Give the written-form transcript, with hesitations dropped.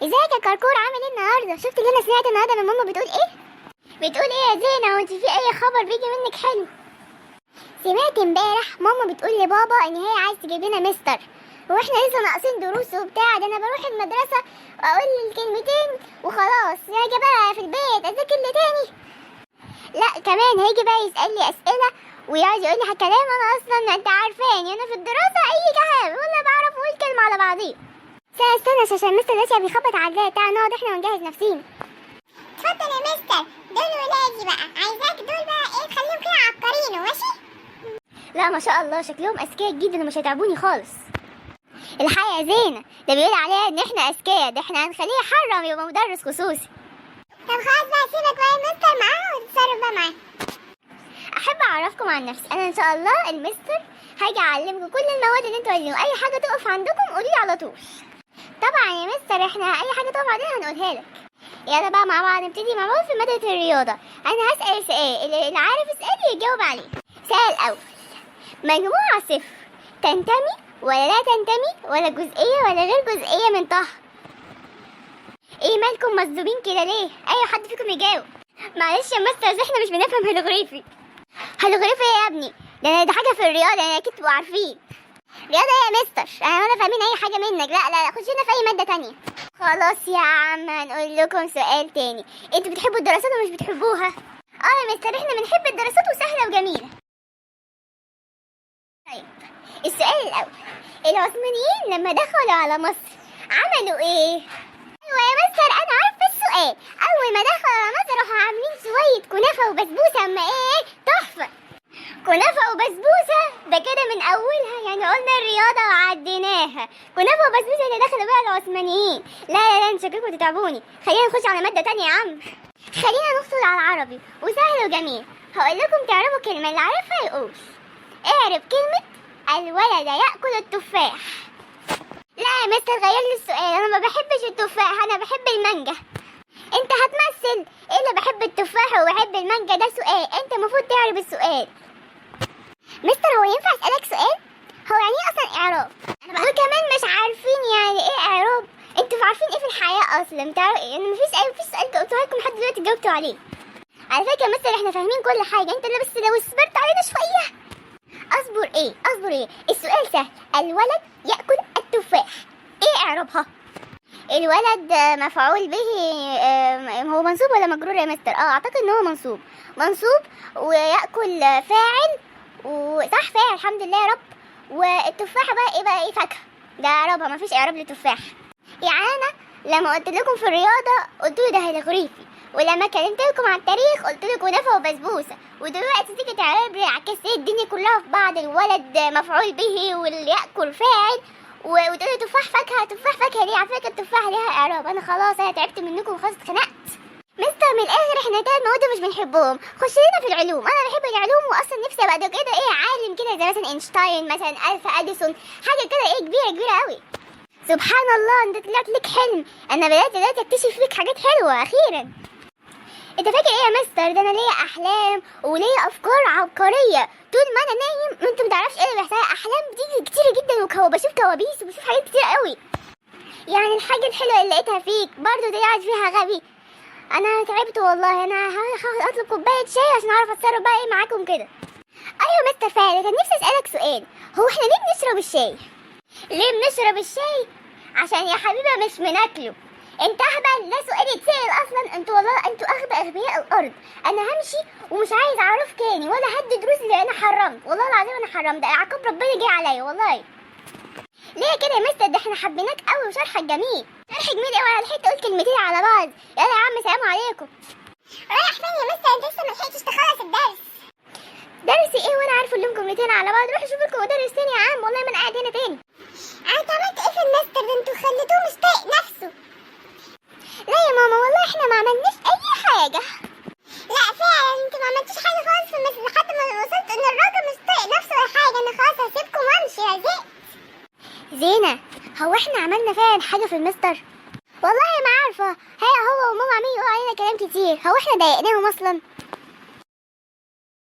ازيك يا كركور؟ عامل ايه النهارده؟ شفت اللي انا سمعت النهارده من ماما بتقول ايه؟ بتقول ايه يا زينه؟ وانت في اي خبر بيجي منك حلو؟ سمعت امبارح ماما بتقول لبابا ان هي عايز تجيب لنا مستر، واحنا لسه ناقصين دروس وبتاع. ده انا بروح المدرسه واقول الكلمتين وخلاص، هاجي بقى في البيت اذاكر لي تاني؟ لا كمان هيجي بقى يسال لي اسئله ويقعد يقول لي كلام انا اصلا انت عارفاني انا في الدراسه اي كلام ولا بعرف اقول كلمه على بعضيه. استنى عشان مستر لسه بيخبط على الباب، تعالى نقعد احنا ونجهز نفسينا. اتفضل يا مستر، دول ولادي بقى، عايزاك دول بقى ايه تخليهم كده عبقريين ماشي؟ لا ما شاء الله شكلهم اذكياء جدا ومش هيتعبوني خالص. الحقيقه يا زينه ده بيقول عليها ان احنا اذكياء، ده احنا هنخليه يحرم يبقى مدرس خصوصي. طب خلاص بقى سيبك بقى يا مستر معاه وتتصرف بقى معاه. احب اعرفكم عن نفسي، انا ان شاء الله المستر هاجي اعلمكم كل المواد اللي انتوا عايزينها، اي حاجه تقف عندكم قولي على طول. طبعا يا مستر احنا اي حاجه تقف عندنا هنقولها لك. يلا بقى مع بعض نبتدي مع بعض في ماده الرياضه. انا هسال سؤال، اللي عارف السؤال يجاوب عليه. سؤال الاول، مجموعه صفر تنتمي ولا لا تنتمي ولا جزئيه ولا غير جزئيه من طه؟ ايه مالكم مصدومين كده ليه؟ اي حد فيكم يجاوب. معلش يا مستر احنا مش بنفهم هيروغليفي. هيروغليفي ايه يا ابني؟ ده حاجه في الرياضه يعني اكيد تبقوا عارفين. رياضه ايه يا مستر؟ انا ولا فاهمين اي حاجه منك. لا خشينا في اي ماده تانية. خلاص يا عم هنقول لكم سؤال تاني، انتوا بتحبوا الدراسات ولا مش بتحبوها؟ يا مستر احنا بنحب الدراسات وسهله وجميله. طيب السؤال الاول، العثمانيين لما دخلوا على مصر عملوا ايه؟ ايوه يا مستر انا عارفه السؤال. اول ما دخلوا على مصر راحوا عاملين شويه كنافه وبسبوسه. اما ايه تحفه، كنافه وبسبوسه ده كده من اولها، يعني قلنا الرياضه وعديناها. كنافه وبسبوسه اللي دخلوا بقى العثمانيين. لا انتوا شكلكم تتعبوني، خلينا نخش على ماده تانية يا عم. خلينا ندخل على العربي وسهل وجميل. هقول لكم تعرفوا كلمه، اللي عارفها يقول. اعرف كلمه الولد ياكل التفاح. لا يا مستر غير لي السؤال، انا ما بحبش التفاح، انا بحب المانجا. انت هتمثل ايه اللي بحب التفاح وبحب المانجا؟ ده سؤال، انت المفروض تعرف السؤال. مستر هو ينفع اسالك سؤال؟ هو يعني ايه اصلا اعراب؟ انا بقول كمان مش عارفين يعني ايه اعراب. انتوا عارفين ايه في الحياه اصلا؟ تعرفوا يعني مفيش سؤال قلته لكم لحد دلوقتي جاوبتوا عليه. على فكره يا مستر احنا فاهمين كل حاجه، انت اللي بس لو صبرت علينا شويه. اصبر ايه السؤال سهل. الولد ياكل التفاح، ايه اعرابها؟ الولد مفعول به. هو منصوب ولا مجرور يا مستر؟ اعتقد ان هو منصوب وياكل فاعل، وصح فاعل الحمد لله يا رب. والتفاحه بقى ايه فاكهه، ده اعرابها مفيش اعراب للتفاح. يعني انا لما قلت لكم في الرياضه قلت له ده هيروغليفي، ولما كلمت لكم عن التاريخ قلت لكم كنافه وبسبوسه، ودلوقتي تيجي تعربي عكسي الدنيا كلها في بعض. الولد مفعول به واللي ياكل فاعل، وتقولي تفاح فاكهه ليه؟ على فكره التفاح ليها اعراب. انا خلاص انا تعبت منكم وخلاص اتخنقت. مستر من الاخر احنا 3 مواد مش بنحبهم، خش لنا في العلوم. انا بحب العلوم واصلا نفسي ابقى كده ايه عالم كده زي مثلا اينشتاين مثلا الفا اديسون، حاجه كده ايه كبيره قوي. سبحان الله انت طلعت لك حلم، انا بدات دلوقتي اكتشف فيك حاجات حلوه اخيرا. انت فاكر ايه يا مستر؟ ده انا ليا احلام وليا افكار عبقريه طول ما انا نايم. انت متعرفش ايه اللي بيحصل، احلام بتيجي كتير جدا وبشوف كوابيس وبشوف حاجات كتير قوي. يعني الحاجه الحلوه اللي لقيتها فيك برضه طلعت فيها غبي. انا تعبت والله، انا هحاول اطلب كوبايه شاي عشان اعرف اتصرف بقى ايه معاكم كده. ايوه مستر فعلا كان نفسي اسالك سؤال، هو احنا ليه بنشرب الشاي؟ ليه بنشرب الشاي؟ عشان يا حبيبه مش بناكله. انت اهبل، ده سؤال يتسال اصلا؟ انتوا والله انتوا اغبياء الارض. انا همشي ومش عايز اعرف تاني ولا هدي دروس اللي انا حرمت، والله العظيم انا حرمت، ده عقاب ربنا جاي عليا والله. ليه كده يا مستر؟ ده احنا حبيناك قوي وشرحك جميل. شرح جميل قوي، على الحته قلت كلمتين على بعض. يلا يا عم سلام عليكم. رايح فين يا مستر؟ انت لسه ما لحقتش تخلص الدرس. درس ايه وانا عارفه لهم كلمتين على بعض؟ روح شوف لكم مدرس تاني يا عم، والله ما انا قاعد هنا تاني. انت عملت ايه في المستر ده؟ انتوا خليتوه مش طايق نفسه. لا يا ماما والله احنا ما عملناش اي حاجه. لا فعلا انت ما عملتيش حاجه خالص في المثل لحد ما وصلت ان الراجل مش طايق نفسه ولا حاجه. انا خلاص هسيبكم وامشي يا زينه. هو احنا عملنا فعلا حاجه في المستر؟ والله ما عارفه، هو وماما عمالين يقولوا علينا كلام كتير، هو احنا ضايقناهم اصلا؟